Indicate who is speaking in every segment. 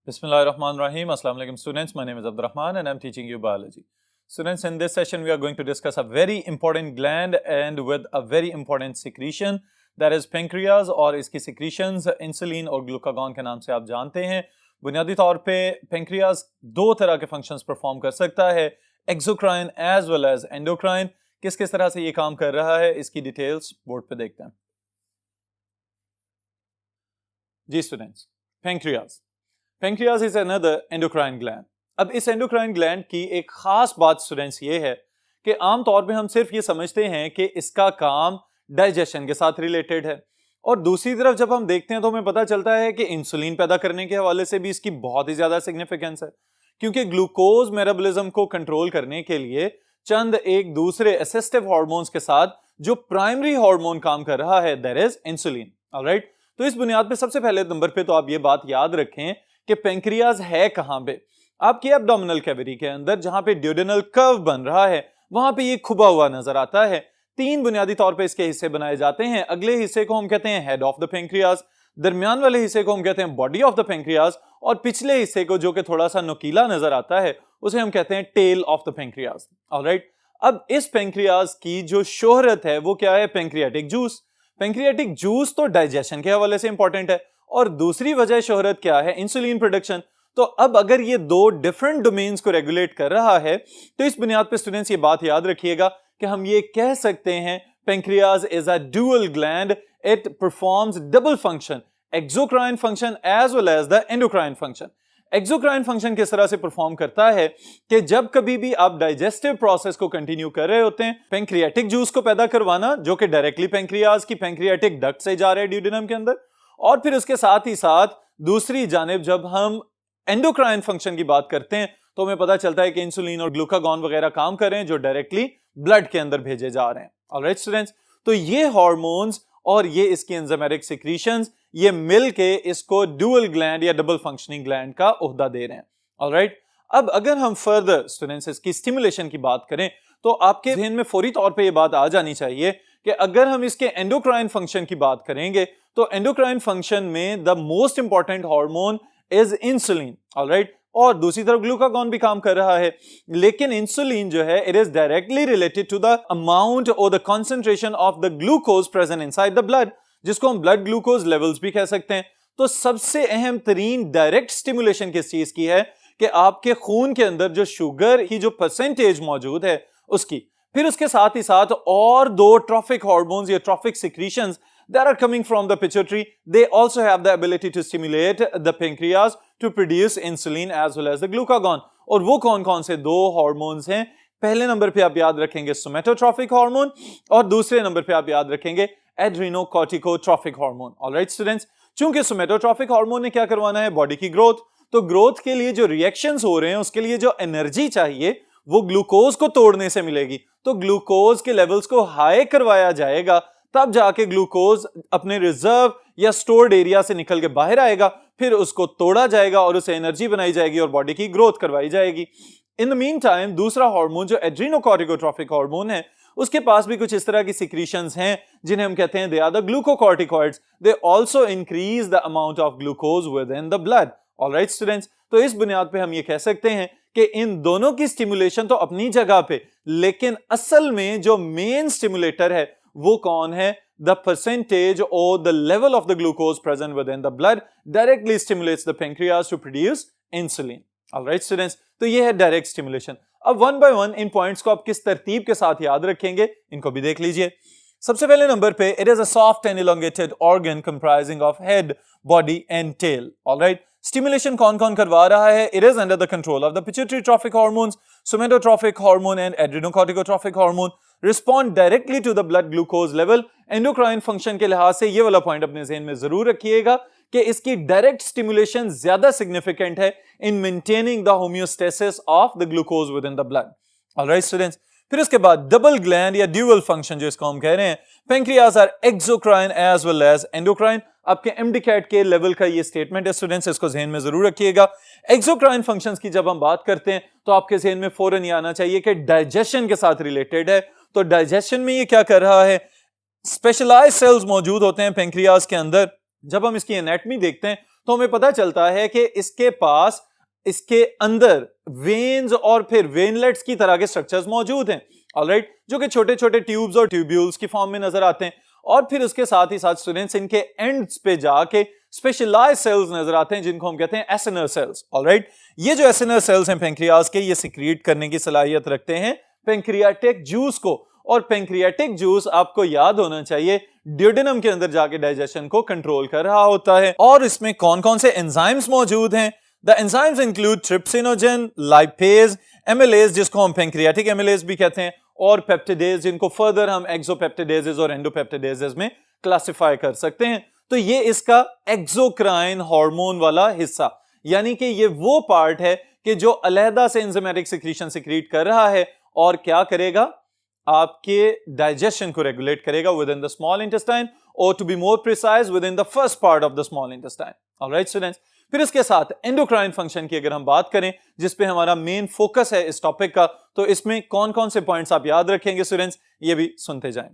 Speaker 1: Bismillahirrahmanirrahim. Assalamu alaikum students. My name is Abdurrahman and I'm teaching you biology. Students, in this session we are going to discuss a very important gland and with a very important secretion, that is pancreas, और इसकी secretions insulin और glucagon के नाम से आप जानते हैं. बुनियादी तौर पे pancreas दो तरह के functions perform कर सकता है, exocrine as well as endocrine. किस किस तरह से ये काम कर रहा है इसकी डिटेल्स बोर्ड पे देखते हैं. जी students, pancreas is another endocrine gland. अब इस एंडोक्राइन ग्लैंड की एक खास बात स्टूडेंट्स ये है कि आम तौर पे हम सिर्फ ये समझते हैं कि इसका काम डाइजेशन के साथ रिलेटेड है, और दूसरी तरफ जब हम देखते हैं तो हमें पता चलता है कि इंसुलिन पैदा करने के हवाले से भी इसकी बहुत ही ज्यादा सिग्निफिकेंस है, क्योंकि ग्लूकोज मेटाबॉलिज्म को कंट्रोल करने के लिए चंद एक दूसरे असिस्टिव हार्मोन्स के साथ जो प्राइमरी हार्मोन काम कर रहा है, दैट इज इंसुलिन. ऑलराइट, तो इस बुनियाद पे सबसे पहले नंबर पे तो आप ये बात याद रखें कि पेंक्रियाज है कहां पे. आपकी एब्डोमिनल कैविटी के अंदर जहां पे ड्यूडेनल कर्व बन रहा है वहां पे ये खुबा हुआ नजर आता है. तीन बुनियादी तौर पे इसके हिस्से बनाए जाते हैं. अगले हिस्से को हम कहते हैं हेड ऑफ द पेंक्रियाज, दरमियान वाले हिस्से को हम कहते हैं बॉडी ऑफ द पेंक्रियाज, और पिछले हिस्से को जो कि थोड़ा सा नुकीला नजर आता है उसे हम कहते हैं tail of the pancreas. Alright, अब इस पेंक्रियाज की जो शोहरत है वो क्या है? Pancreatic juice. पेंक्रियाटिक जूस तो डाइजेशन के हवाले से इंपॉर्टेंट है, और दूसरी वजह शोहरत क्या है? Insulin production. तो अब अगर ये दो डिफरेंट डोमेन्स को रेगुलेट कर रहा है तो इस बुनियाद पे स्टूडेंट्स ये बात याद रखिएगा कि हम ये कह सकते हैं pancreas is a dual gland. It performs double function, exocrine function as well as the endocrine function. Exocrine function किस तरह से परफॉर्म करता है कि जब कभी भी आप डाइजेस्टिव प्रोसेस को कंटिन्यू कर रहे होते हैं, पेंक्रियाटिक जूस को पैदा करवाना जो कि डायरेक्टली पेंक्रियाज की पेंक्रियाटिक डक्ट से जा रहे हैं ड्यूडेनम के अंदर, और फिर उसके साथ ही साथ दूसरी जानिब जब हम एंडोक्राइन फंक्शन की बात करते हैं तो हमें पता चलता है कि इंसुलिन और ग्लूकागॉन वगैरह काम कर रहे हैं जो डायरेक्टली ब्लड के अंदर भेजे जा रहे हैं. ऑलराइट स्टूडेंट्स, तो ये हार्मोन्स और ये इसकी एंजाइमेटिक सिक्रीशंस ये मिल के इसको ड्यूअल ग्लैंड या डबल फंक्शनिंग ग्लैंड का ओहदा दे रहे हैं. ऑलराइट, अब अगर हम फर्दर स्टूडेंट्स इसकी स्टिमुलेशन की बात करें तो आपके ज़हन में फौरी तौर पे ये बात आ जानी चाहिए कि अगर हम इसके एंडोक्राइन फंक्शन की बात करेंगे तो एंडोक्राइन फंक्शन में the most important hormone is insulin. Alright, और दूसरी तरफ ग्लूकागॉन भी काम कर रहा है, लेकिन इंसुलिन जो है it is directly related to the amount और the concentration of the glucose present inside the blood, जिसको हम ब्लड ग्लूकोज लेवल्स भी कह सकते हैं. तो सबसे अहम तरीन डायरेक्ट स्टिमुलेशन किस चीज की है कि आपके खून के अंदर जो शुगर की जो परसेंटेज मौजूद है उसकी. फिर उसके साथ ही साथ और दो ट्रॉफिक हार्मोन्स या trophic secretions that are coming from the pituitary, they also have the ability to stimulate the pancreas to produce insulin as well as the glucagon. और वो कौन कौन से दो हार्मोन्स हैं? पहले नंबर पे आप याद रखेंगे सोमेटोट्रॉफिक हार्मोन, और दूसरे नंबर पे आप याद रखेंगे एड्रेनोकॉर्टिकोट्रॉफिक हार्मोन. ऑलराइट स्टूडेंट्स, चूंकि सोमेटोट्रॉफिक हार्मोन ने क्या करवाना है? बॉडी की ग्रोथ. तो ग्रोथ के लिए जो रिएक्शंस हो रहे हैं उसके लिए जो एनर्जी चाहिए वो ग्लूकोज को तोड़ने से मिलेगी. तो ग्लूकोज के लेवल्स को हाई करवाया जाएगा, तब जाके ग्लूकोज अपने रिजर्व या स्टोर्ड एरिया से निकल के बाहर आएगा, फिर उसको तोड़ा जाएगा और उसे एनर्जी बनाई जाएगी और बॉडी की ग्रोथ करवाई जाएगी. इन द मीन टाइम दूसरा हार्मोन जो एड्रेनोकॉर्टिकोट्रॉफिक हार्मोन है उसके पास भी कुछ इस तरह की सिक्रीशंस हैं जिन्हें हम कहते हैं they are the glucocorticoids. They also increase the amount of glucose within the blood. Alright students, तो इस बुनियाद पे हम ये कह सकते हैं कि इन दोनों की स्टिमुलेशन तो अपनी जगह पे, लेकिन असल में जो मेन स्टिमुलेटर है वो कौन है? The percentage or the level of the glucose present within the blood directly stimulates the pancreas to produce insulin. Alright students, तो ये है direct stimulation. अब one by one in points को आप किस तरतीब के साथ याद रखेंगे इनको भी देख लीजिए. सबसे पहले नंबर पे it is a soft and elongated organ comprising of head, body and tail. Alright, stimulation कौन कौन करवा रहा है? It is under the control of the pituitary trophic hormones, somatotrophic hormone and adrenocorticotrophic hormone respond directly to the blood glucose level. Endocrine function के लिहाज से ये वाला पॉइंट अपने ज़हन में जरूर रखिएगा कि इसकी डायरेक्ट स्टिमुलेशन ज्यादा सिग्निफिकेंट है in maintaining the homeostasis of the glucose within the blood. Alright students, फिर उसके बाद डबल ग्लैंड या ड्यूअल फंक्शन जो इसको हम कह रहे हैं, pancreas are exocrine as well as endocrine. आपके एमडीकैट के लेवल का ये स्टेटमेंट है स्टूडेंट्स, इसको ज़हन में जरूर रखिएगा. एक्सोक्राइन फंक्शंस की जब हम बात करते हैं तो आपके ज़हन में फौरन ये आना चाहिए कि डाइजेशन के साथ रिलेटेड है. तो डाइजेशन में ये क्या कर रहा है? स्पेशलाइज्ड सेल्स मौजूद होते हैं पेंक्रियाज के अंदर. जब हम इसकी एनाटॉमी देखते हैं तो हमें पता चलता है कि इसके पास इसके अंदर वेन्स और फिर वेनलेट्स की तरह के स्ट्रक्चर्स मौजूद हैं, ऑलराइट, जो कि छोटे छोटे ट्यूब्स और ट्यूब्यूल्स की फॉर्म में नजर आते हैं। और फिर उसके साथ ही साथ स्टूडेंट्स इनके एंड्स पे जाके स्पेशलाइज्ड सेल्स नजर आते हैं जिनको हम कहते हैं एसिनर सेल्स, ऑलराइट। ये जो एसिनर सेल्स हैं पेंक्रियाज के, ये सिक्रीट करने की सलाहियत रखते हैं पेंक्रियाटिक जूस को, और पेंक्रियाटिक जूस आपको याद होना चाहिए ड्यूडेनम के अंदर जाके डाइजेशन को कंट्रोल कर रहा होता है। और इसमें कौन कौन से एंजाइम्स मौजूद हैं? The enzymes include trypsinogen, lipase, amylase जिसको हम पेंक्रियाटिक एमिलेज भी कहते हैं, और पेप्टिडेज जिनको फर्दर हम एक्सोपेप्टिडेजेस और एंडोपेप्टिडेजेस में क्लासिफाई कर सकते हैं। तो ये इसका एक्सोक्राइन हार्मोन वाला हिस्सा, यानी कि ये वो पार्ट है कि जो अलहदा से एंजाइमेटिक सिक्रीशन सिक्रीट कर रहा है और क्या करेगा, आपके डाइजेशन को रेगुलेट करेगा within the small intestine, और to be more precise within the first part of the small intestine, alright students. फिर इसके साथ एंडोक्राइन फंक्शन की अगर हम बात करें, जिस पे हमारा मेन फोकस है इस टॉपिक का, तो इसमें कौन कौन से पॉइंट्स आप याद रखेंगे स्टूडेंट्स, ये भी सुनते जाएं।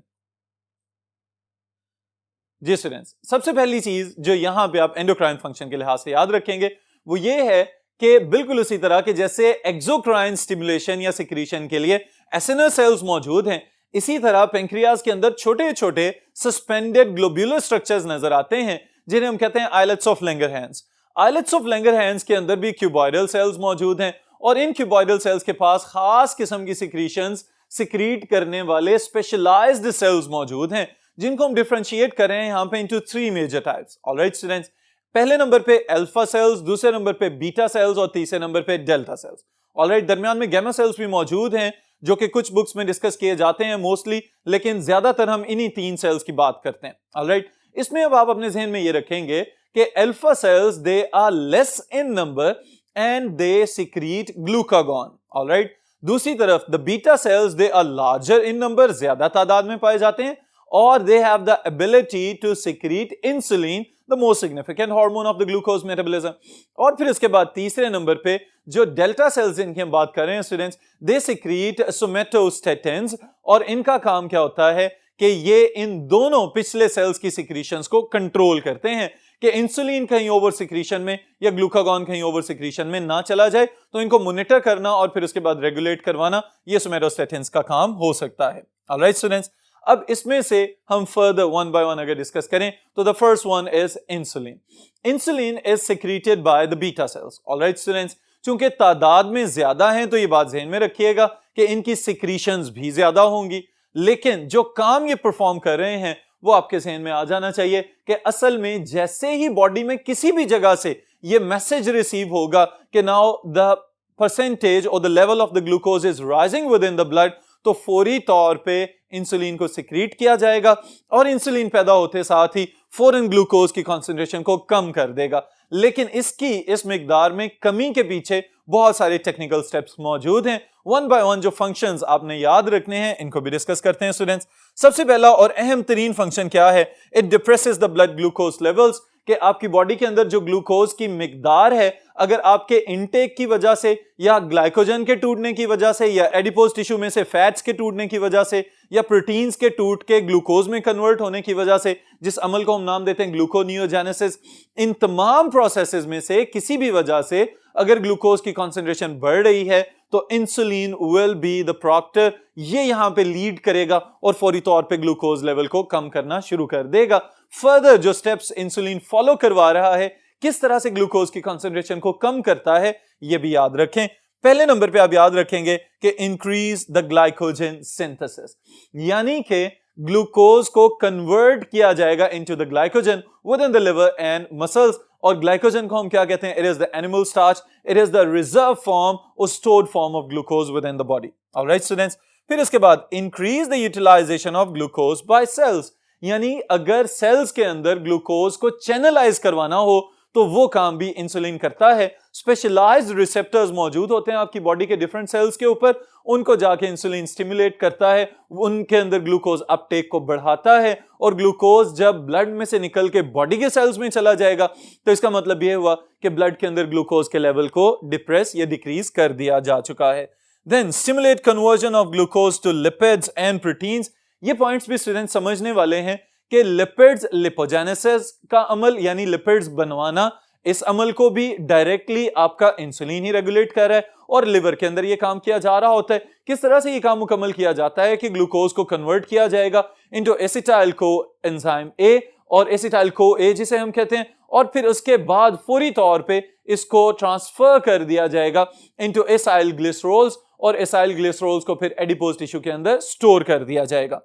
Speaker 1: जी स्टूडेंट्स, सबसे पहली चीज जो यहां पे आप एंडोक्राइन फंक्शन के लिहाज से याद रखेंगे वो ये है कि बिल्कुल उसी तरह के जैसे एक्सोक्राइन स्टिमुलेशन या सिक्रीशन के लिए एसिनर सेल्स मौजूद हैं, इसी तरह पेंक्रियाज के अंदर छोटे छोटे सस्पेंडेड ग्लोब्यूलर स्ट्रक्चर्स नजर आते हैं जिन्हें हम कहते हैं islets of Langerhans. Islets of Langerhans के अंदर भी क्यूबॉइडल सेल्स मौजूद हैं, और इन क्यूबॉइडल सेल्स के पास खास किस्म की सिक्रीशंस सिक्रीट करने वाले स्पेशलाइज्ड सेल्स मौजूद हैं, जिनको हम डिफरेंशिएट कर रहे हैं यहां पे into 3 major types, alright students. पहले नंबर पे अल्फा सेल्स, दूसरे नंबर पे बीटा सेल्स और तीसरे नंबर पे डेल्टा सेल्स, ऑलराइट। दरमियान में गैमा सेल्स भी मौजूद हैं जो कि कुछ बुक्स में डिस्कस किए जाते हैं मोस्टली, लेकिन ज्यादातर हम इन्हीं 3 सेल्स की बात करते हैं, ऑलराइट। इसमें अब आप अपने जहन में ये रखेंगे कि alpha cells they are less in number and they secrete glucagon, alright. दूसरी तरफ the beta cells they are larger in number, ज्यादा तादाद में पाए जाते हैं, और they have the ability to secrete insulin, the most significant hormone of the glucose metabolism। और फिर इसके बाद तीसरे नंबर पे जो डेल्टा सेल्स जिनकी हम बात कर रहे हैं स्टूडेंट्स, they secrete somatostatins, और इनका काम क्या होता है कि ये इन दोनों पिछले सेल्स की सिक्रीशंस को कंट्रोल करते हैं कि इंसुलिन कहीं ओवर सिक्रीशन में या ग्लूकागॉन कहीं ओवर सिक्रीशन में ना चला जाए, तो इनको मॉनिटर करना और फिर उसके बाद रेगुलेट करवाना, ये सोमेटोस्टेटिन्स का काम हो सकता है, ऑलराइट स्टूडेंट्स। अब इसमें से हम फर्दर वन बाय वन अगर डिस्कस करें तो the first one is insulin. Insulin is secreted by the beta sales, alright students. चूंकि तादाद में ज्यादा हैं तो ये बात ध्यान में रखिएगा कि इनकी सिक्रीशंस भी ज्यादा होंगी, लेकिन जो काम ये परफॉर्म कर रहे हैं वो आपके जहन में आ जाना चाहिए कि असल में जैसे ही बॉडी में किसी भी जगह से ये मैसेज रिसीव होगा कि नाउ द परसेंटेज और the level of the glucose is rising with in the blood, तो फौरी तौर पे इंसुलिन को सिक्रीट किया जाएगा, और इंसुलिन पैदा होते साथ ही फौरन ग्लूकोज की कंसंट्रेशन को कम कर देगा। लेकिन इस मिकदार में कमी के पीछे बहुत सारे टेक्निकल स्टेप्स मौजूद हैं। वन बाय वन जो फंक्शंस आपने याद रखने हैं इनको भी डिस्कस करते हैं स्टूडेंट्स। सबसे पहला और अहम तरीन फंक्शन क्या है? It depresses the blood glucose levels, कि आपकी बॉडी के अंदर जो ग्लूकोज की मिकदार है, अगर आपके इनटेक की वजह से या ग्लाइकोजन के टूटने की वजह से या एडिपोज टिश्यू में से फैट्स के टूटने की वजह से या प्रोटीन्स के टूट के ग्लूकोज में कन्वर्ट होने की वजह से, जिस अमल को हम नाम देते हैं ग्लूकोनियोजेनेसिस, इन तमाम प्रोसेसेस में से किसी भी वजह से अगर ग्लूकोज की कंसंट्रेशन बढ़ रही है तो insulin will be the proctor, ये यहां पे लीड करेगा और फौरी तौर पे ग्लूकोज लेवल को कम करना शुरू कर देगा। फर्दर जो स्टेप्स इंसुलिन फॉलो करवा रहा है, किस तरह से ग्लूकोज की कंसंट्रेशन को कम करता है, ये भी याद रखें। पहले नंबर पे आप याद रखेंगे कि इंक्रीज द ग्लाइकोजन सिंथेसिस, यानी कि ग्लूकोज को कन्वर्ट किया जाएगा into the glycogen within the liver and muscles. और ग्लाइकोजन को हम क्या कहते हैं? It is the animal starch, it is the reserve form और stored form of glucose within the body, alright students. फिर इसके बाद increase the utilization of glucose by cells, यानी अगर सेल्स के अंदर ग्लूकोज को चैनलाइज करवाना हो तो वो काम भी इंसुलिन करता है। स्पेशलाइज्ड रिसेप्टर्स मौजूद होते हैं आपकी बॉडी के डिफरेंट सेल्स के ऊपर, उनको जाके इंसुलिन स्टिमुलेट करता है, उनके अंदर ग्लूकोज अपटेक को बढ़ाता है, और ग्लूकोज जब ब्लड में से निकल के बॉडी के सेल्स में चला जाएगा तो इसका मतलब यह हुआ कि ब्लड के अंदर ग्लूकोज के लेवल को डिप्रेस या डिक्रीज कर दिया जा चुका है। Then stimulate conversion of glucose to lipids and proteins. ये पॉइंट्स भी स्टूडेंट समझने वाले हैं कि लिपिड्स लिपोजेनेसिस का अमल यानी लिपिड्स बनवाना इस अमल को भी डायरेक्टली आपका इंसुलिन ही रेगुलेट कर रहा है और लिवर के अंदर ये काम किया जा रहा होता है। किस तरह से ये काम मुकम्मल किया जाता है कि ग्लूकोज को कन्वर्ट किया जाएगा into acetyl co enzyme A और एसिटाइल को ए जिसे हम कहते हैं, और फिर उसके बाद फौरी तौर पे इसको ट्रांसफर कर दिया जाएगा इनटू एसाइल ग्लिसरोल्स और एसाइल ग्लिसरोल्स को फिर एडिपोज टिश्यू के अंदर स्टोर कर दिया जाएगा।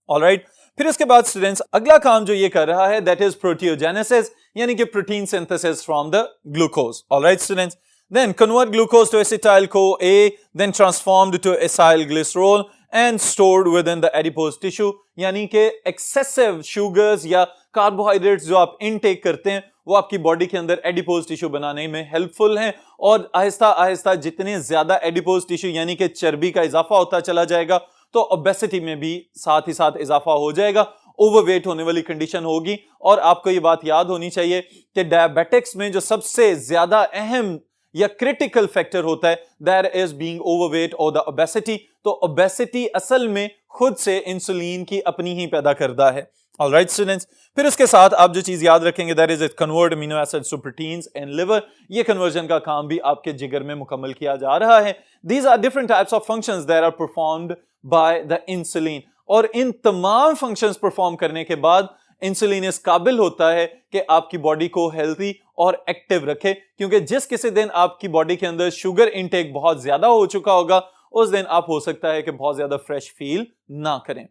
Speaker 1: ऑलराइट, फिर उसके बाद स्टूडेंट्स अगला काम जो ये कर रहा है दैट इज प्रोटियोजेनेसिस, यानी कि protein synthesis from the glucose. Alright students, then convert glucose to acetyl CoA, then transformed to acyl glycerol and stored within the adipose tissue, यानी कि excessive sugars या carbohydrates जो आप intake करते हैं वो आपकी बॉडी के अंदर एडिपोज टिश्यू बनाने में हेल्पफुल हैं, और आहिस्ता आहिस्ता जितने ज्यादा एडिपोज टिश्यू यानी कि चर्बी का इजाफा होता चला जाएगा तो ओबेसिटी में भी साथ ही साथ इजाफा हो जाएगा, ओवरवेट होने वाली कंडीशन होगी। और आपको ये बात याद होनी चाहिए कि डायबिटिक्स में जो सबसे ज्यादा अहम या क्रिटिकल फैक्टर होता है दैट इज बीइंग ओवरवेट और द ओबेसिटी। तो ओबेसिटी असल में खुद से इंसुलिन की अपनी ही पैदा करता है। ऑलराइट स्टूडेंट्स, फिर उसके साथ आप जो चीज याद रखेंगे that is it convert amino acids to proteins in liver. ये कन्वर्जन का काम भी आपके जिगर में मुकम्मल किया जा रहा है। These are different types of functions that are performed by the insulin, और इन तमाम फंक्शंस परफॉर्म करने के बाद इंसुलिन इस काबिल होता है कि आपकी बॉडी को हेल्दी और एक्टिव रखे, क्योंकि जिस किसी दिन आपकी बॉडी के अंदर शुगर इनटेक बहुत ज्यादा हो चुका होगा उस दिन आप हो सकता है कि बहुत ज्यादा फ्रेश फील ना करें।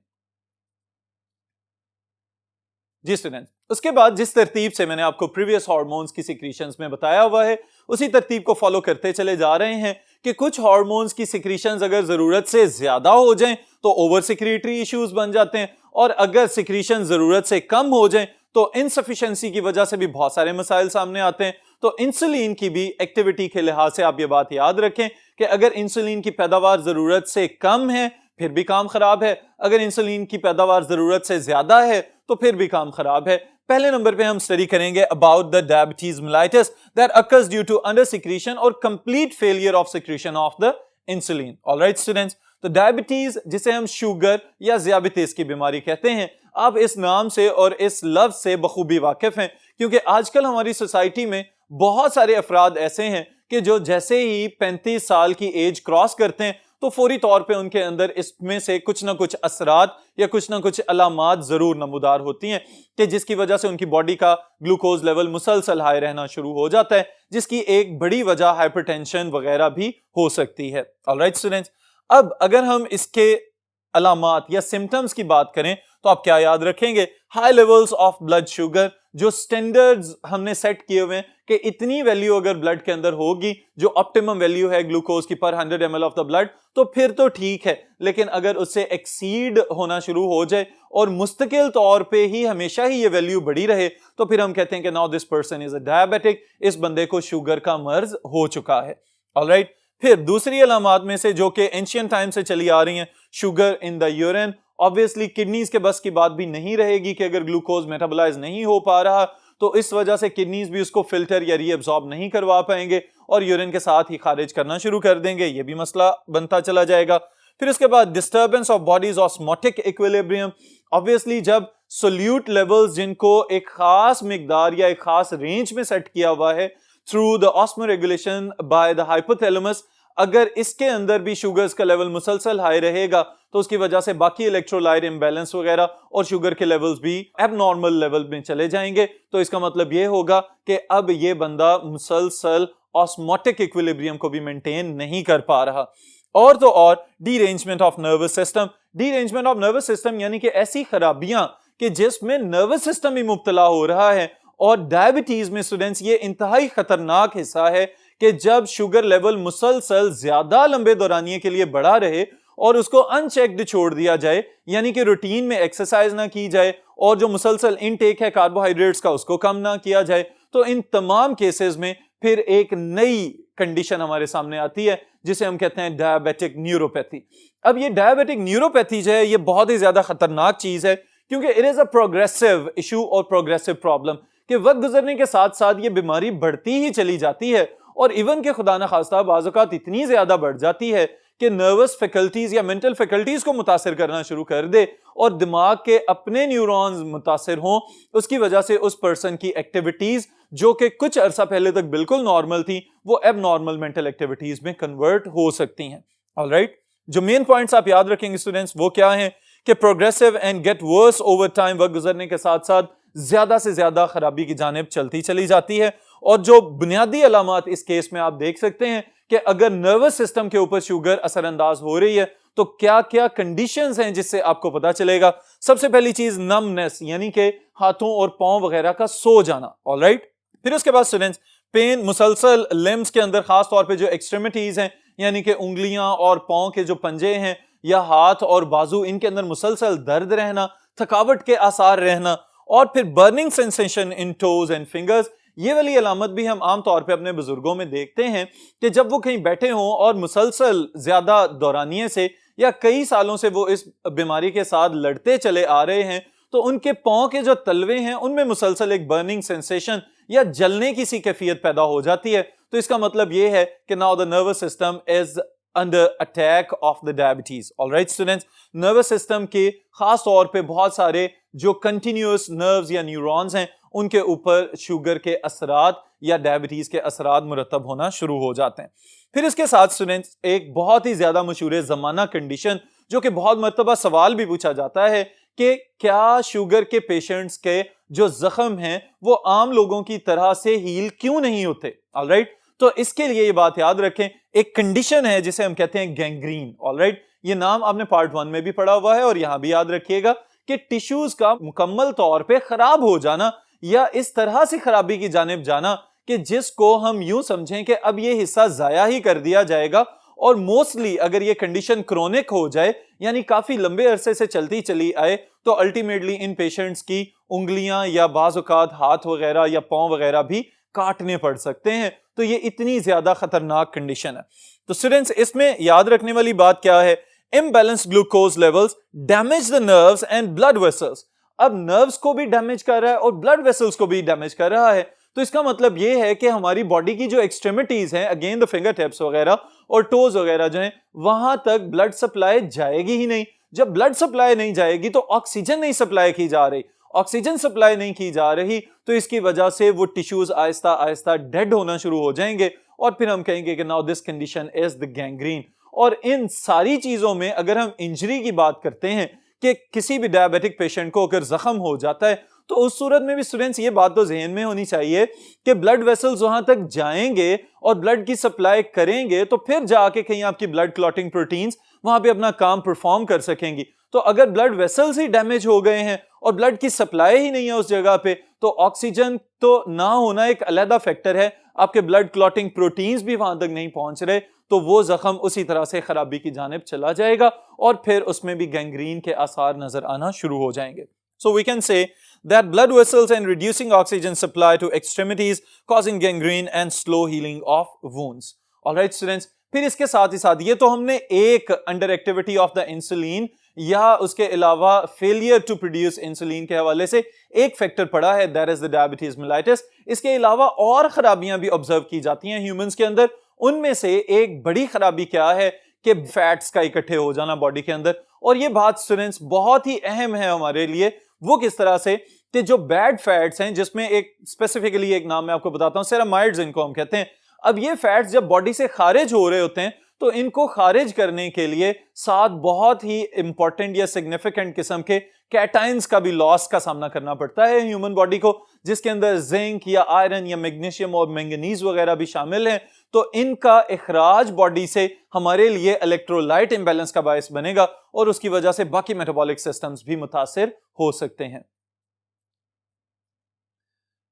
Speaker 1: जी स्टूडेंट, उसके बाद जिस तरतीब से मैंने आपको प्रीवियस हार्मोन्स की सिक्रीशंस में बताया हुआ है उसी तरतीब को फॉलो करते चले जा रहे हैं कि कुछ हार्मोन्स की सिक्रीशंस अगर जरूरत से ज्यादा हो जाएं तो ओवर सिक्रीटरी इश्यूज बन जाते हैं, और अगर सिक्रीशन जरूरत से कम हो जाएं तो इनसफिशिएंसी की वजह से भी बहुत सारे मसाइल सामने आते हैं। तो इंसुलिन की भी एक्टिविटी के लिहाज से आप ये बात याद रखें कि अगर इंसुलिन की पैदावार जरूरत से कम है फिर भी काम खराब है, अगर इंसुलिन की पैदावार जरूरत से ज्यादा है तो फिर भी काम खराब है। पहले नंबर पे हम स्टडी करेंगे about the diabetes mellitus that occurs due to under secretion और complete failure of secretion of the insulin. Alright students, तो डायबिटीज जिसे हम शुगर या ज़ियाबितिस की बीमारी कहते हैं, आप इस नाम से और इस लफ्ज से बखूबी वाकिफ हैं, क्योंकि आजकल हमारी सोसाइटी में बहुत सारे अफराद ऐसे हैं कि जो जैसे ही 35 साल की एज क्रॉस करते हैं तो फौरी तौर पे उनके अंदर इसमें से कुछ ना कुछ असरात या कुछ ना कुछ अलामात जरूर नमूदार होती हैं कि जिसकी वजह से उनकी बॉडी का ग्लूकोज लेवल मुसलसल हाई रहना शुरू हो जाता है, जिसकी एक बड़ी वजह हाइपरटेंशन वगैरह भी हो सकती है। ऑलराइट स्टूडेंट्स, अब अगर हम इसके अलामात या सिम्टम्स की बात करें तो आप क्या याद रखेंगे? High levels of blood sugar, जो स्टैंडर्ड्स हमने सेट किए हुए हैं कि इतनी वैल्यू अगर ब्लड के अंदर होगी जो ऑप्टिमम वैल्यू है ग्लूकोज की पर 100 ml ऑफ द ब्लड तो फिर तो ठीक है, लेकिन अगर उससे एक्सीड होना शुरू हो जाए और मुस्तकिल तौर पे ही हमेशा ही ये वैल्यू बढ़ी रहे तो फिर हम कहते हैं कि now this person is a diabetic, इस बंदे को शुगर का मर्ज हो चुका है। ऑलराइट, फिर दूसरी अलामात में से जो कि एंशियंट टाइम से चली आ रही हैं, sugar in the urine. Obviously kidneys के बस की बात भी नहीं रहेगी कि अगर ग्लूकोज मेटाबोलाइज नहीं हो पा रहा तो इस वजह से किडनीज भी उसको फिल्टर या रीअब्सॉर्ब नहीं करवा पाएंगे और यूरिन के साथ ही खारिज करना शुरू कर देंगे, ये भी मसला बनता चला जाएगा। फिर उसके बाद disturbance of bodies osmotic equilibrium. Obviously जब सोल्यूट लेवल्स जिनको एक खास मिकदार या एक खास रेंज में सेट किया हुआ है through the osmoregulation by the hypothalamus, अगर इसके अंदर भी शुगर्स का लेवल मुसलसल हाई रहेगा तो उसकी वजह से बाकी इलेक्ट्रोलाइट इम्बैलेंस वगैरह और शुगर के लेवल्स भी एबनॉर्मल लेवल में चले जाएंगे। तो इसका मतलब ये होगा कि अब ये बंदा मुसलसल ऑस्मोटिक इक्विलिब्रियम को भी मेंटेन नहीं कर पा रहा। और तो और derangement of nervous system. Derangement of nervous system यानी कि ऐसी खराबियां कि जिसमें नर्वस सिस्टम भी मुब्तला हो रहा है। और डायबिटीज में स्टूडेंट्स ये इंतहाई खतरनाक हिस्सा है कि जब शुगर लेवल मुसलसल ज्यादा लंबे दौरानिये के लिए बढ़ा रहे और उसको अनचेक्ड छोड़ दिया जाए, यानी कि रूटीन में एक्सरसाइज ना की जाए और जो मुसलसल इनटेक है कार्बोहाइड्रेट्स का उसको कम ना किया जाए, तो इन तमाम केसेस में फिर एक नई कंडीशन हमारे सामने आती है जिसे हम कहते हैं डायबिटिक न्यूरोपैथी। अब ये डायबिटिक न्यूरोपैथी जो है ये बहुत ही ज्यादा खतरनाक चीज है, क्योंकि it is a progressive issue और प्रोग्रेसिव प्रॉब्लम कि वक्त गुजरने के साथ साथ ये बीमारी बढ़ती ही चली जाती है और इवन के खुदा न खास्ता बाज़ औक़ात इतनी ज्यादा बढ़ जाती है कि नर्वस फैकल्टीज या मेंटल फैकल्टीज को मुतासिर करना शुरू कर दे और दिमाग के अपने न्यूरॉन्स मुतासिर हों, उसकी वजह से उस पर्सन की एक्टिविटीज जो कि कुछ अरसा पहले तक बिल्कुल नॉर्मल थी, वो एबनॉर्मल मेंटल एक्टिविटीज में कन्वर्ट हो सकती हैं। ऑलराइट, जो मेन पॉइंट्स आप याद रखेंगे स्टूडेंट्स वो क्या हैं कि progressive and get worse over time, वक्त गुजरने के साथ साथ ज्यादा से ज्यादा खराबी की जानिब चलती चली जाती है। और जो बुनियादी अलामात इस केस में आप देख सकते हैं कि अगर नर्वस सिस्टम के ऊपर शुगर असरअंदाज हो रही है तो क्या क्या कंडीशंस हैं जिससे आपको पता चलेगा। सबसे पहली चीज नमनेस, यानी कि हाथों और पांव वगैरह का सो जाना। ऑलराइट, फिर उसके बाद स्टूडेंट्स पेन, मुसलसल लिम्स के अंदर खास तौर पे जो एक्सट्रीमिटीज हैं यानी कि उंगलियां और पांव के जो पंजे हैं या हाथ और बाजू, इनके अंदर मुसलसल दर्द रहना, थकावट के आसार रहना, और फिर burning sensation in toes and fingers. ये वाली अलामत भी हम आम तौर पे अपने बुजुर्गों में देखते हैं कि जब वो कहीं बैठे हों और मुसलसल ज्यादा दौरानिये से या कई सालों से वो इस बीमारी के साथ लड़ते चले आ रहे हैं तो उनके पांव के जो तलवे हैं उनमें मुसलसल एक बर्निंग सेंसेशन या जलने की सी कैफियत पैदा हो जाती है। तो इसका मतलब ये है कि now the nervous system is under attack of the diabetes. Alright students, nervous system के खास तौर पे बहुत सारे जो कंटिन्यूअस नर्व्स या न्यूरॉन्स हैं उनके ऊपर शुगर के असरात या डायबिटीज के असरात मुरतब होना शुरू हो जाते हैं। फिर इसके साथ स्टूडेंट्स एक बहुत ही ज्यादा मशहूर जमाना कंडीशन जो कि बहुत मर्तबा सवाल भी पूछा जाता है कि क्या शुगर के पेशेंट्स के जो जख्म हैं वो आम लोगों की तरह से हील क्यों नहीं होते। ऑलराइट, तो इसके लिए ये बात याद रखें, एक कंडीशन है जिसे हम कहते हैं गैंग्रीन। ऑलराइट, ये नाम आपने पार्ट 1 में भी पढ़ा हुआ है और यहां भी याद रखिएगा कि टिश्यूज का मुकम्मल तौर पे खराब हो जाना या इस तरह से खराबी की जानिब जाना कि जिसको हम यूं समझें कि अब ये हिस्सा जाया ही कर दिया जाएगा। और मोस्टली अगर ये कंडीशन क्रोनिक हो जाए यानी काफी लंबे अरसे से चलती चली आए तो अल्टीमेटली इन पेशेंट्स की उंगलियां या बाज़ औक़ात हाथ वगैरह या पांव वगैरह भी काटने पड़ सकते हैं। तो ये इतनी ज्यादा खतरनाक कंडीशन है। तो स्टूडेंट्स, इसमें याद रखने वाली बात क्या है, imbalance glucose levels damage the nerves and blood vessels. अब नर्व्स को भी डैमेज कर रहा है और ब्लड वेसल्स को भी डैमेज कर रहा है। तो इसका मतलब यह है कि हमारी बॉडी की जो एक्सट्रीमिटीज हैं, अगेन द फिंगर टिप्स वगैरह और टोज वगैरह जो हैं, वहां तक ब्लड सप्लाई जाएगी ही नहीं। जब ब्लड सप्लाई नहीं जाएगी तो ऑक्सीजन नहीं सप्लाई की जा रही, ऑक्सीजन सप्लाई नहीं की जा रही तो इसकी वजह से वो टिश्यूज आहिस्ता आहिस्ता डेड होना शुरू हो जाएंगे और फिर हम कहेंगे कि now this condition is the gangrene. और इन सारी चीजों में अगर हम इंजरी की बात करते हैं कि किसी भी डायबिटिक पेशेंट को अगर जख्म हो जाता है तो उस सूरत में भी स्टूडेंट्स ये बात तो ज़हन में होनी चाहिए कि ब्लड वेसल्स वहां तक जाएंगे और ब्लड की सप्लाई करेंगे तो फिर जाके कहीं आपकी ब्लड क्लॉटिंग प्रोटीन्स वहां पे अपना काम परफॉर्म कर सकेंगी। तो अगर ब्लड वेसल्स ही डैमेज हो गए हैं और ब्लड की सप्लाई ही नहीं है उस जगह पे तो ऑक्सीजन तो ना होना एक अलग फैक्टर है, आपके ब्लड क्लॉटिंग प्रोटीन्स भी वहां तक नहीं पहुंच रहे तो वो जख्म उसी तरह से खराबी की जानिब चला जाएगा और फिर उसमें भी गैंग्रीन के आसार नजर आना शुरू हो जाएंगे। So we can say that blood vessels and reducing oxygen supply to extremities causing gangrene and slow healing of wounds. Alright students, फिर इसके साथ ही साथ ये तो हमने एक under activity of the insulin या उसके अलावा फेलियर टू प्रोड्यूस इंसुलिन के हवाले से एक फैक्टर पड़ा है, that is the diabetes mellitus. इसके अलावा और खराबियां भी ऑब्जर्व की जाती हैं ह्यूमंस के अंदर। उनमें से एक बड़ी खराबी क्या है कि फैट्स का इकट्ठे हो जाना बॉडी के अंदर। और ये बात स्टूडेंट्स बहुत ही अहम है हमारे लिए। वो किस तरह से कि जो बैड फैट्स हैं जिसमें एक स्पेसिफिकली एक नाम मैं आपको बताता हूं, सेरामाइड्स इनको हम कहते हैं। अब ये फैट्स जब बॉडी से खारिज हो रहे होते हैं तो इनको खारिज करने के लिए साथ बहुत ही इंपॉर्टेंट या सिग्निफिकेंट किस्म के कैटाइंस का भी लॉस का सामना करना पड़ता है ह्यूमन बॉडी को, जिसके अंदर जिंक या आयरन या मैग्नीशियम और मैंगनीज वगैरह भी शामिल हैं। तो इनका इखराज बॉडी से हमारे लिए इलेक्ट्रोलाइट इंबैलेंस का बायस बनेगा और उसकी वजह से बाकी मेटाबॉलिक सिस्टम्स भी मुतासिर हो सकते हैं।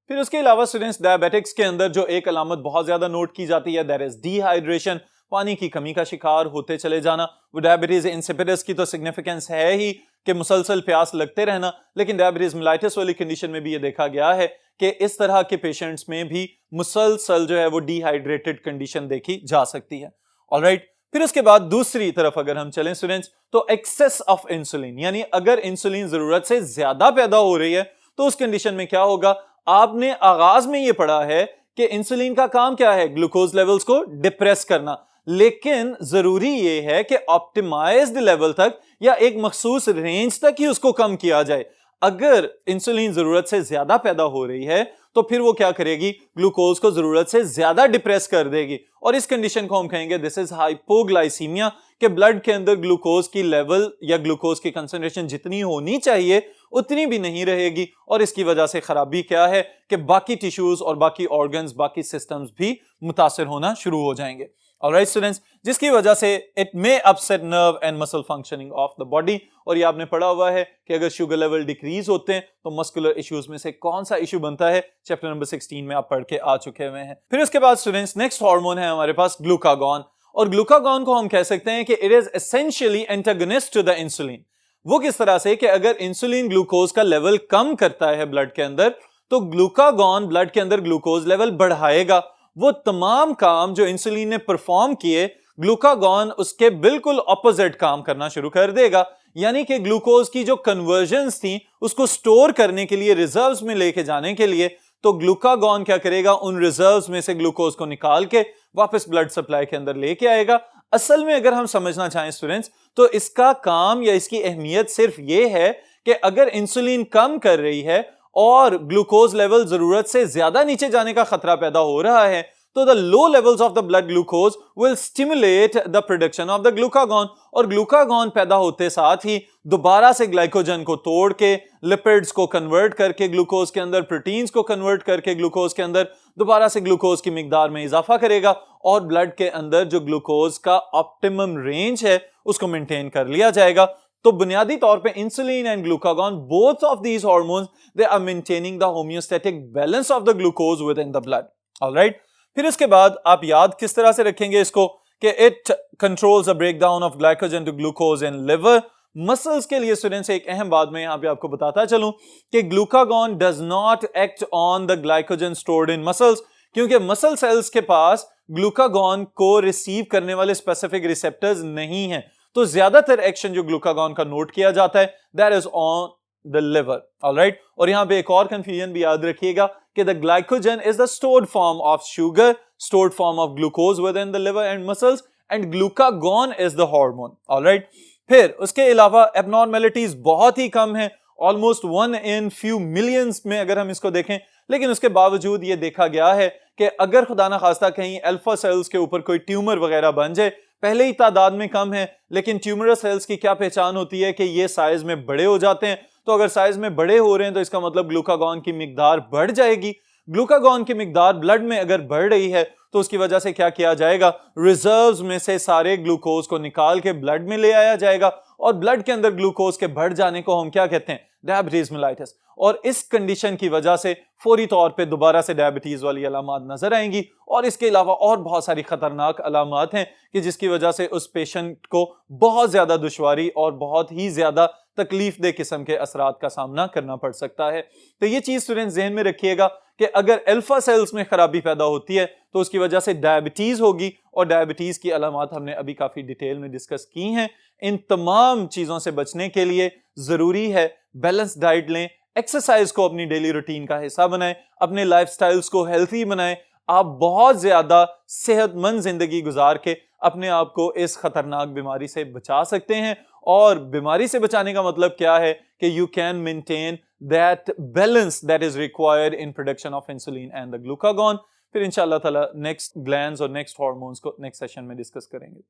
Speaker 1: फिर उसके अलावा स्टूडेंट्स, डायबिटिक्स के अंदर जो एक अलामत बहुत ज्यादा नोट की जाती है दैट इज डिहाइड्रेशन, पानी की कमी का शिकार होते चले जाना। वो डायबिटीज इंसिपिडस की तो सिग्निफिकेंस है ही कि मुसलसल प्यास लगते रहना, लेकिन डायबिटीज मेलाइटिस वाली कंडीशन में भी ये देखा गया है कि इस तरह के पेशेंट्स में भी मुसलसल जो है वो डिहाइड्रेटेड कंडीशन देखी जा सकती है। ऑलराइट, फिर उसके बाद दूसरी तरफ अगर हम चलें स्टूडेंट्स तो एक्सेस ऑफ इंसुलिन, यानी अगर इंसुलिन जरूरत से ज्यादा पैदा हो रही है तो उस कंडीशन में क्या होगा। आपने आगाज में ये पढ़ा है कि इंसुलिन का काम क्या है, ग्लूकोज लेवल्स को डिप्रेस करना, लेकिन जरूरी यह है कि ऑप्टिमाइज्ड लेवल तक या एक मखसूस रेंज तक ही उसको कम किया जाए। अगर इंसुलिन जरूरत से ज्यादा पैदा हो रही है तो फिर वो क्या करेगी, ग्लूकोज को जरूरत से ज्यादा डिप्रेस कर देगी और इस कंडीशन को हम कहेंगे दिस इज हाइपोग्लाइसीमिया, कि ब्लड के अंदर ग्लूकोज की लेवल या ग्लूकोज की कंसंट्रेशन जितनी होनी चाहिए उतनी भी नहीं रहेगी और इसकी वजह से खराबी क्या है कि बाकी टिश्यूज और बाकी ऑर्गन्स, बाकी सिस्टम्स भी मुतासिर होना शुरू हो जाएंगे। ऑलराइट स्टूडेंट्स, जिसकी वजह से it may upset nerve and muscle functioning of the body. और ये आपने पढ़ा हुआ है कि अगर शुगर लेवल डिक्रीज होते हैं तो मस्कुलर इश्यूज में से कौन सा इशू बनता है, चैप्टर नंबर 16 में आप पढ़ के आ चुके हुए हैं। फिर उसके बाद स्टूडेंट्स नेक्स्ट हार्मोन है हमारे पास ग्लूकागॉन, और ग्लूकागॉन को हम कह सकते हैं कि it is essentially antagonist to the insulin. वो किस तरह से कि अगर इंसुलिन ग्लूकोज का लेवल कम करता है ब्लड के अंदर तो ग्लूकागॉन ब्लड के अंदर ग्लूकोज लेवल बढ़ाएगा। वो तमाम काम जो इंसुलिन ने परफॉर्म किए ग्लूकागॉन उसके बिल्कुल ऑपोजिट काम करना शुरू कर देगा, यानी कि ग्लूकोज की जो कन्वर्जन्स थी उसको स्टोर करने के लिए, रिजर्व्स में लेके जाने के लिए, तो ग्लूकागॉन क्या करेगा, उन रिजर्व्स में से ग्लूकोज को निकाल के वापस ब्लड सप्लाई के अंदर लेके आएगा। असल में अगर हम समझना चाहें स्टूडेंट्स तो इसका काम या इसकी अहमियत सिर्फ ये है कि अगर इंसुलिन कम कर रही है और ग्लूकोज लेवल जरूरत से ज्यादा नीचे जाने का खतरा पैदा हो रहा है तो the low levels of the blood glucose will stimulate the production of the glucagon, और ग्लूकागॉन पैदा होते साथ ही दोबारा से ग्लाइकोजन को तोड़ के लिपिड्स को कन्वर्ट करके ग्लूकोज के अंदर, प्रोटीन्स को कन्वर्ट करके ग्लूकोज के अंदर दोबारा से ग्लूकोज की मिकदार में इजाफा करेगा और ब्लड के अंदर जो ग्लूकोज का ऑप्टिमम रेंज है उसको मेंटेन कर लिया जाएगा। तो बुनियादी तौर पे insulin and glucagon, both of these hormones, they are maintaining the homeostatic balance of the glucose within the blood. Alright, फिर उसके बाद आप याद किस तरह से रखेंगे इसको कि it controls the breakdown of glycogen to glucose in liver. Muscles के लिए स्टूडेंट्स एक अहम बात मैं यहां पे आपको बताता चलूं कि glucagon does not act on the glycogen stored in muscles, क्योंकि मसल सेल्स के पास ग्लूकागॉन को रिसीव करने वाले स्पेसिफिक रिसेप्टर्स नहीं हैं। तो ज्यादातर एक्शन जो ग्लूकागॉन का नोट किया जाता है that is on the liver. Alright, और यहां पे एक और कंफ्यूजन भी याद रखिएगा कि the glycogen is the stored form of sugar, stored form of glucose within the liver and muscles, and glucagon is the hormone. Alright, फिर उसके अलावा एबनॉर्मेलिटीज बहुत ही कम है, ऑलमोस्ट 1 in few millions में अगर हम इसको देखें, लेकिन उसके बावजूद ये देखा गया है कि अगर खुदा ना खास्ता कहीं अल्फा सेल्स के ऊपर कोई ट्यूमर वगैरह बन जाए, पहले ही तादाद में कम है, लेकिन ट्यूमरस सेल्स की क्या पहचान होती है कि ये साइज में बड़े हो जाते हैं। तो अगर साइज में बड़े हो रहे हैं तो इसका मतलब ग्लूकागॉन की मिकदार बढ़ जाएगी। ग्लूकागॉन की मिकदार ब्लड में अगर बढ़ रही है तो उसकी वजह से क्या किया जाएगा, रिजर्व्स में से सारे ग्लूकोज को निकाल के ब्लड में ले आया जाएगा और ब्लड के अंदर ग्लूकोज के बढ़ जाने को हम क्या कहते हैं, डायबिटीज मेलाइटिस। और इस कंडीशन की वजह से फौरी तौर पे दोबारा से डायबिटीज वाली अलामात नजर आएंगी, और इसके अलावा और बहुत सारी खतरनाक अलामात हैं कि जिसकी वजह से उस पेशेंट को बहुत ज्यादा दुश्वारी और बहुत ही ज्यादा तकलीफ दे किस्म के असरात का सामना करना पड़ सकता है। तो ये चीज स्टूडेंट ज़हन में रखिएगा कि अगर अल्फा सेल्स में खराबी पैदा होती है तो उसकी वजह से डायबिटीज होगी, और डायबिटीज की अलामात हमने अभी काफी डिटेल में डिस्कस की हैं। इन तमाम चीजों से बचने के लिए जरूरी है बैलेंस डाइट लें, एक्सरसाइज को अपनी डेली रूटीन का हिस्सा बनाएं, अपने लाइफस्टाइल्स को हेल्थी बनाएं। आप बहुत ज्यादा सेहतमंद जिंदगी गुजार के अपने आप को इस खतरनाक बीमारी से बचा सकते हैं। और बीमारी से बचाने का मतलब क्या है कि you can maintain that balance that is required in production of insulin and the glucagon. फिर इंशाअल्लाह ताला नेक्स्ट ग्लैंड्स और नेक्स्ट हार्मोन्स को नेक्स्ट सेशन में डिस्कस करेंगे।